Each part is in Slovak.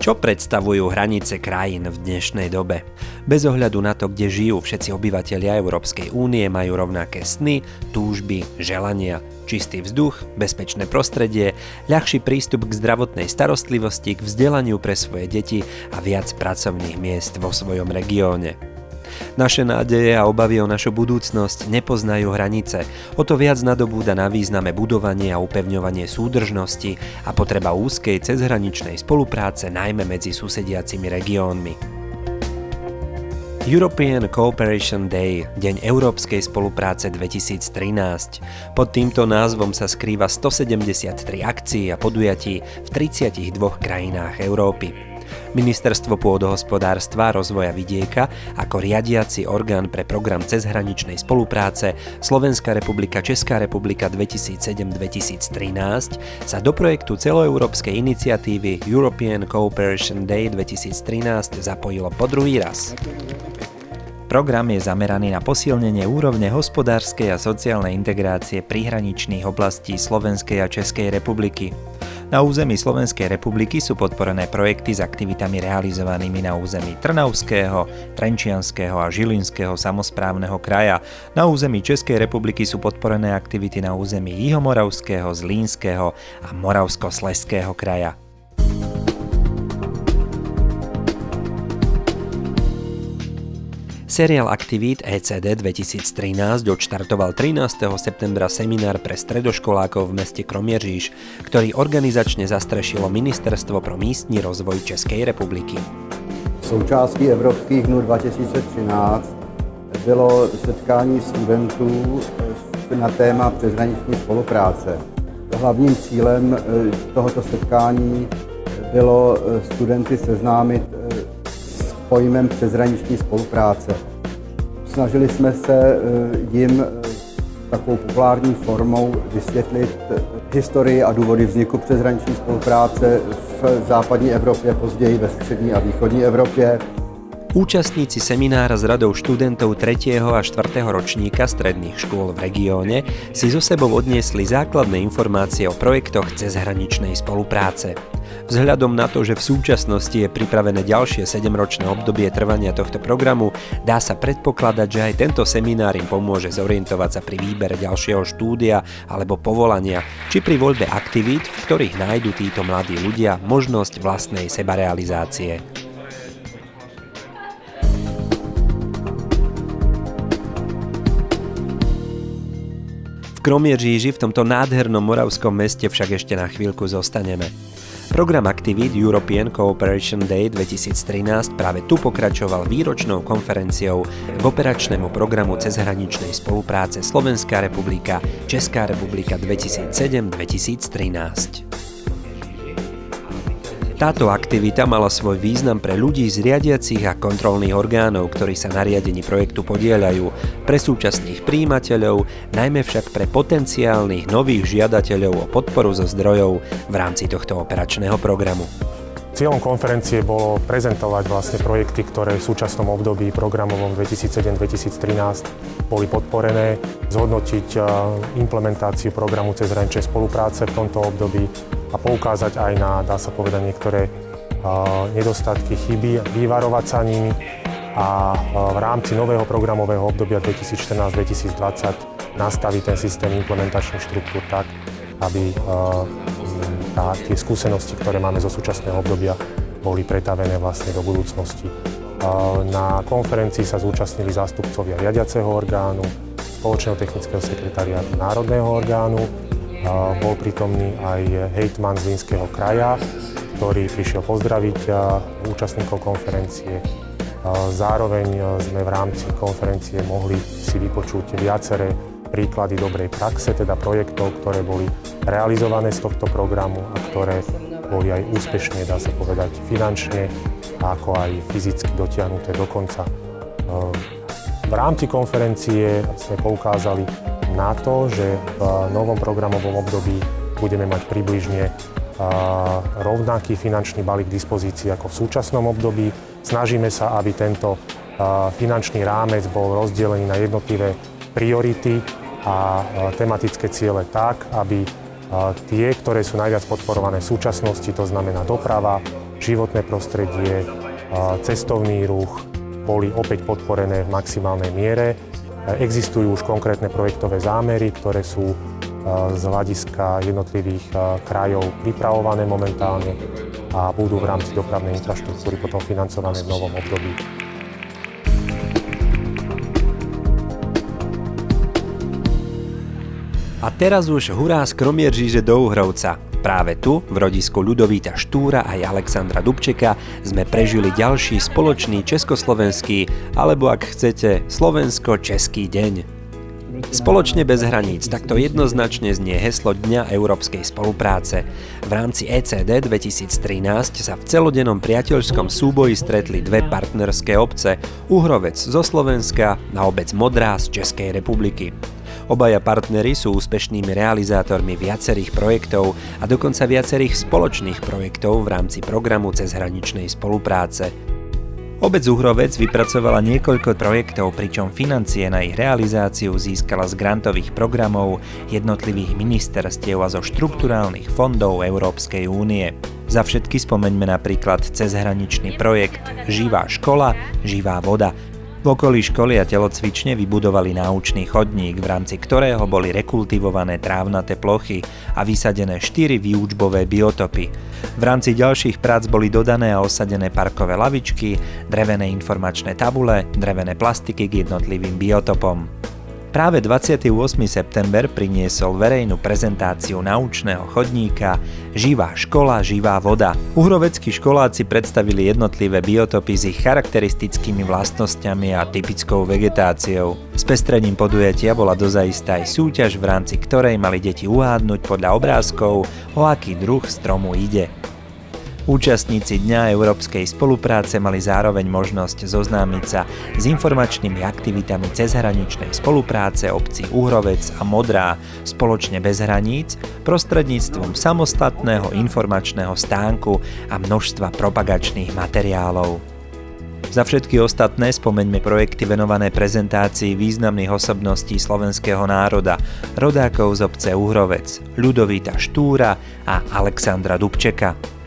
Čo predstavujú hranice krajín v dnešnej dobe? Bez ohľadu na to, kde žijú, všetci obyvatelia Európskej únie majú rovnaké sny, túžby, želania, čistý vzduch, bezpečné prostredie, ľahší prístup k zdravotnej starostlivosti, k vzdelaniu pre svoje deti a viac pracovných miest vo svojom regióne. Naše nádeje a obavy o našu budúcnosť nepoznajú hranice, o to viac nadobúda na význame budovanie a upevňovanie súdržnosti a potreba úzkej cezhraničnej spolupráce najmä medzi susediacimi regiónmi. European Cooperation Day, Deň európskej spolupráce 2013. Pod týmto názvom sa skrýva 173 akcií a podujatí v 32 krajinách Európy. Ministerstvo pôdohospodárstva a rozvoja vidieka ako riadiaci orgán pre program cezhraničnej spolupráce Slovenská republika Česká republika 2007-2013 sa do projektu celoeurópskej iniciatívy European Cooperation Day 2013 zapojilo po druhý raz. Program je zameraný na posilnenie úrovne hospodárskej a sociálnej integrácie prihraničných oblastí Slovenskej a Českej republiky. Na území Slovenskej republiky sú podporené projekty s aktivitami realizovanými na území Trnavského, Trenčianskeho a Žilinského samosprávneho kraja. Na území Českej republiky sú podporené aktivity na území Jihomoravského, Zlínského a Moravskoslezského kraja. Seriál aktivít ECD 2013 odštartoval 13. septembra seminár pre stredoškolákov v meste Kroměříž, ktorý organizačne zastrešilo Ministerstvo pro místní rozvoj Českej republiky. Součástí Evropských dnů 2013 bylo setkání studentů na téma přeshraniční spolupráce. Hlavním cílem tohoto setkání bylo studenty seznámit s pojmem přeshraniční spolupráce. Snažili jsme se jim takovou populární formou vysvětlit historii a důvody vzniku přeshraniční spolupráce v západní Evropě, později ve střední a východní Evropě. Účastníci seminára s radou študentov 3. a 4. ročníka stredných škôl v regióne si so sebou odniesli základné informácie o projektoch cezhraničnej spolupráce. Vzhľadom na to, že v súčasnosti je pripravené ďalšie 7-ročné obdobie trvania tohto programu, dá sa predpokladať, že aj tento seminár im pomôže zorientovať sa pri výbere ďalšieho štúdia alebo povolania, či pri voľbe aktivít, v ktorých nájdu títo mladí ľudia možnosť vlastnej sebarealizácie. V Kroměříži, v tomto nádhernom moravskom meste však ešte na chvíľku zostaneme. Program aktivít European Cooperation Day 2013 práve tu pokračoval výročnou konferenciou k operačnému programu cezhraničnej spolupráce Slovenská republika Česká republika 2007-2013. Táto aktivita mala svoj význam pre ľudí z riadiacich a kontrolných orgánov, ktorí sa na riadení projektu podieľajú, pre súčasných prijímateľov, najmä však pre potenciálnych nových žiadateľov o podporu zo zdrojov v rámci tohto operačného programu. Cieľom konferencie bolo prezentovať vlastne projekty, ktoré v súčasnom období programovom 2007-2013 boli podporené, zhodnotiť implementáciu programu cezhraničnej spolupráce v tomto období a poukázať aj na, dá sa povedať, niektoré nedostatky, chyby, vyvarovať sa nimi a v rámci nového programového obdobia 2014-2020 nastaviť ten systém implementačných štruktúr tak, aby tie skúsenosti, ktoré máme zo súčasného obdobia, boli pretavené vlastne do budúcnosti. Na konferencii sa zúčastnili zástupcovia riadiaceho orgánu, Spoločného technického sekretariátu Národného orgánu, bol prítomný aj hejtman Zlínského kraja, ktorý prišiel pozdraviť účastníkov konferencie. Zároveň sme v rámci konferencie mohli si vypočuť viaceré príklady dobrej praxe, teda projektov, ktoré boli realizované z tohto programu a ktoré boli aj úspešne, dá sa povedať, finančne, ako aj fyzicky dotiahnuté do konca. V rámci konferencie sme poukázali na to, že v novom programovom období budeme mať približne rovnaký finančný balík k dispozícii ako v súčasnom období. Snažíme sa, aby tento finančný rámec bol rozdelený na jednotlivé priority a tematické ciele tak, aby Tie, ktoré sú najviac podporované v súčasnosti, to znamená doprava, životné prostredie, cestovný ruch, boli opäť podporené v maximálnej miere. Existujú už konkrétne projektové zámery, ktoré sú z hľadiska jednotlivých krajov pripravované momentálne a budú v rámci dopravnej infraštruktúry potom financované v novom období. A teraz už hurá z Kromieržíže do Uhrovca. Práve tu, v rodisku Ľudovíta Štúra aj Alexandra Dubčeka, sme prežili ďalší spoločný československý, alebo ak chcete, slovensko-český deň. Spoločne bez hraníc, takto jednoznačne znie heslo Dňa európskej spolupráce. V rámci ECD 2013 sa v celodennom priateľskom súboji stretli dve partnerské obce, Uhrovec zo Slovenska a obec Modrá z Českej republiky. Obaja partneri sú úspešnými realizátormi viacerých projektov a dokonca viacerých spoločných projektov v rámci programu cezhraničnej spolupráce. Obec Uhrovec vypracovala niekoľko projektov, pričom financie na ich realizáciu získala z grantových programov jednotlivých ministerstiev a zo štrukturálnych fondov Európskej únie. Za všetky spomeňme napríklad cezhraničný projekt Živá škola, živá voda. V okolí školy a telocvične vybudovali náučný chodník, v rámci ktorého boli rekultivované trávnaté plochy a vysadené 4 výučbové biotopy. V rámci ďalších prác boli dodané a osadené parkové lavičky, drevené informačné tabule, drevené plastiky k jednotlivým biotopom. Práve 28. september priniesol verejnú prezentáciu náučného chodníka Živá škola, živá voda. Uhroveckí školáci predstavili jednotlivé biotopy s ich charakteristickými vlastnosťami a typickou vegetáciou. Spestrením podujatia bola dozaista aj súťaž, v rámci ktorej mali deti uhádnuť podľa obrázkov, o aký druh stromu ide. Účastníci Dňa európskej spolupráce mali zároveň možnosť zoznámiť sa s informačnými aktivitami cezhraničnej spolupráce obcí Uhrovec a Modrá spoločne bez hraníc prostredníctvom samostatného informačného stánku a množstva propagačných materiálov. Za všetky ostatné spomeňme projekty venované prezentácii významných osobností slovenského národa, rodákov z obce Uhrovec, Ľudovíta Štúra a Alexandra Dubčeka.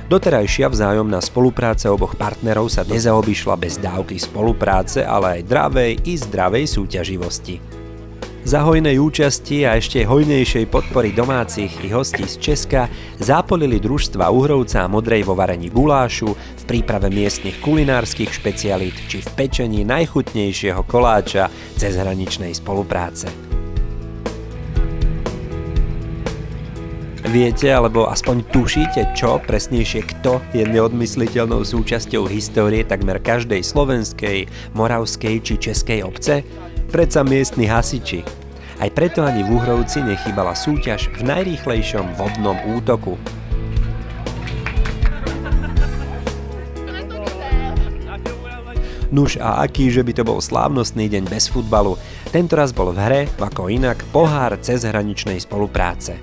Doterajšia vzájomná spolupráca oboch partnerov sa nezaobišla bez dávky spolupráce, ale aj dravej i zdravej súťaživosti. Za hojnej účasti a ešte hojnejšej podpory domácich i hostí z Česka zápolili družstva Uhrovca a Modrej vo varení gulášu, v príprave miestnych kulinárskych špecialít či v pečení najchutnejšieho koláča cezhraničnej spolupráce. Viete, alebo aspoň tušíte, čo, presnejšie kto je neodmysliteľnou súčasťou histórie takmer každej slovenskej, moravskej či českej obce? Predsa miestni hasiči. Aj preto ani v Uhrovci nechýbala súťaž v najrýchlejšom vodnom útoku. Nuž a aký, že by to bol slávnostný deň bez futbalu. Tentoraz bol v hre, ako inak, pohár cezhraničnej spolupráce.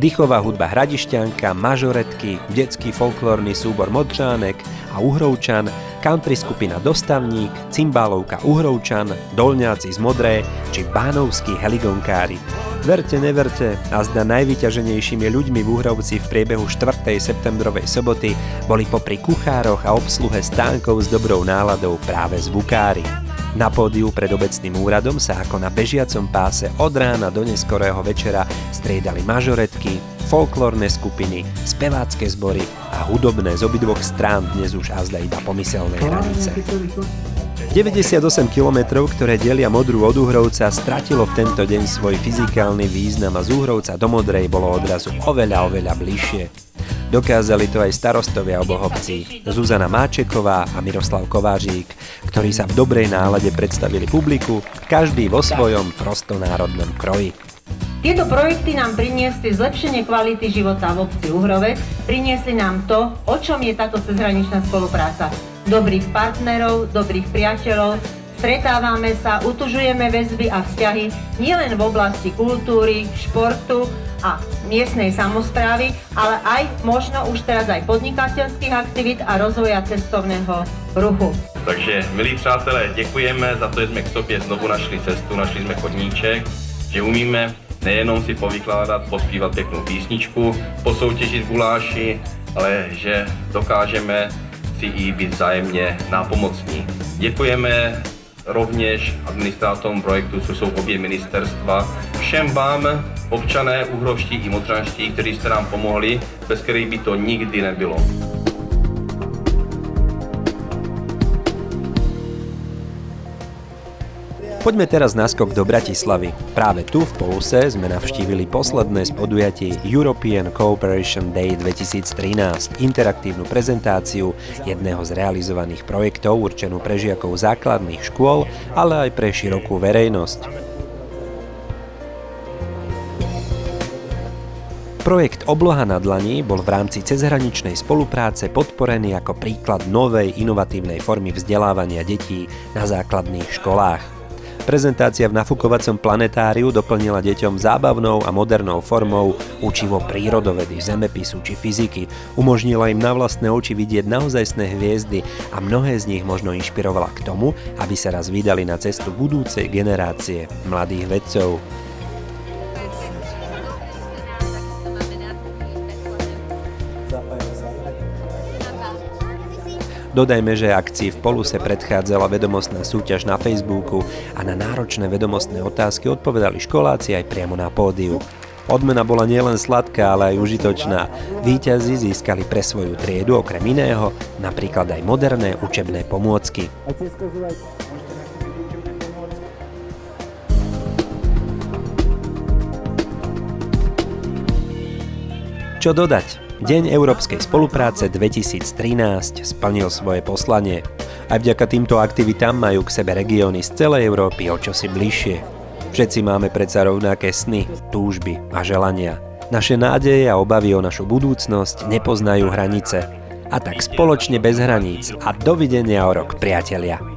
Dychová hudba Hradišťanka, mažoretky, detský folklórny súbor Modřánek a Uhrovčan, country skupina Dostavník, cymbálovka Uhrovčan, Dolňáci z Modré či bánovskí heligonkári. Verte, neverte, a zda najvyťaženejšími ľuďmi v Uhrovci v priebehu 4. septembrovej soboty boli popri kuchároch a obsluhe stánkov s dobrou náladou práve zvukári. Na pódiu pred obecným úradom sa ako na bežiacom páse od rána do neskorého večera striedali mažoretky, folklórne skupiny, spevácke zbory a hudobné z obidvoch strán dnes už azda iba pomyselné hranice. 98 kilometrov, ktoré delia Modru od Uhrovca, stratilo v tento deň svoj fyzikálny význam a z Uhrovca do Modrej bolo odrazu oveľa bližšie. Dokázali to aj starostovia oboch obcí, Zuzana Máčeková a Miroslav Kovářík, ktorí sa v dobrej nálade predstavili publiku, každý vo svojom prostonárodnom kroji. Tieto projekty nám priniesli zlepšenie kvality života v obci Uhrovec, priniesli nám to, o čom je táto cezhraničná spolupráca. Dobrých partnerov, dobrých priateľov, s Stretávame sa, utužujeme väzby a vzťahy nielen v oblasti kultúry, športu a miestnej samosprávy, ale aj možno už teraz aj podnikateľských aktivít a rozvoja cestovného ruchu. Takže, milí přátelé, děkujeme za to, že jsme k sobě znovu našli cestu, našli jsme chodníček, že umíme nejenom si povykládat, pospívat pěknou písničku, posoutěžit guláši, ale že dokážeme si i být vzájemně nápomocní. Děkujeme rovněž administrátorům projektu, což jsou obě ministerstva, všem vám, občané uhrovští i modranští, kteří jste nám pomohli, bez kterých by to nikdy nebylo. Poďme teraz naskok do Bratislavy. Práve tu v Poluse sme navštívili posledné z podujatí European Cooperation Day 2013, interaktívnu prezentáciu jedného z realizovaných projektov určenú pre žiakov základných škôl, ale aj pre širokú verejnosť. Projekt Obloha na dlani bol v rámci cezhraničnej spolupráce podporený ako príklad novej inovatívnej formy vzdelávania detí na základných školách. Prezentácia v nafúkovacom planetáriu doplnila deťom zábavnou a modernou formou učivo prírodovedy, zemepisu či fyziky, umožnila im na vlastné oči vidieť naozajstné hviezdy a mnohé z nich možno inšpirovala k tomu, aby sa raz vydali na cestu budúcej generácie mladých vedcov. Dodajme, že akcii v Poluse predchádzala vedomostná súťaž na Facebooku a na náročné vedomostné otázky odpovedali školáci aj priamo na pódiu. Odmena bola nielen sladká, ale aj užitočná. Víťazi získali pre svoju triedu okrem iného napríklad aj moderné učebné pomôcky. Čo dodať? Deň európskej spolupráce 2013 splnil svoje poslanie. Aj vďaka týmto aktivitám majú k sebe regióny z celej Európy o čosi bližšie. Všetci máme predsa rovnaké sny, túžby a želania. Naše nádeje a obavy o našu budúcnosť nepoznajú hranice. A tak spoločne bez hraníc a dovidenia o rok, priatelia.